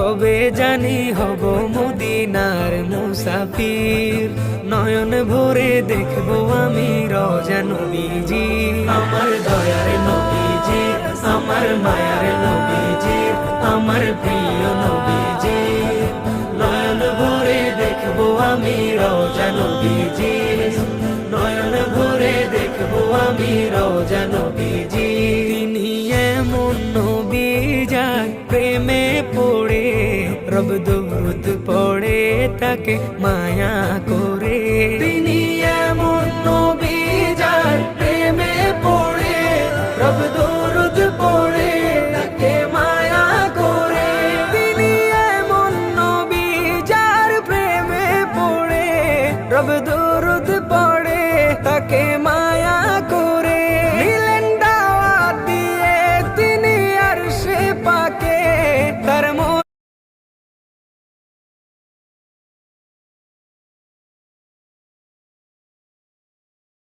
কবে জানি হব মদিনার মুসাফির, নয়ন ভরে দেখবো আমি রওজা নবীজি। আমার দয়ার নবীজি, আমার মায়ার নবীজি, আমার প্রিয় নবীজি, নয়ন ভরে দেখবো আমি রওজা নবীজি, নয়ন ভরে দেখবো আমি রওজা নবীজি। তিনি এমন নবী যায় প্রেমে পড়ে, রব দরুদ পড়ে তাকে মায়া করে। তিনি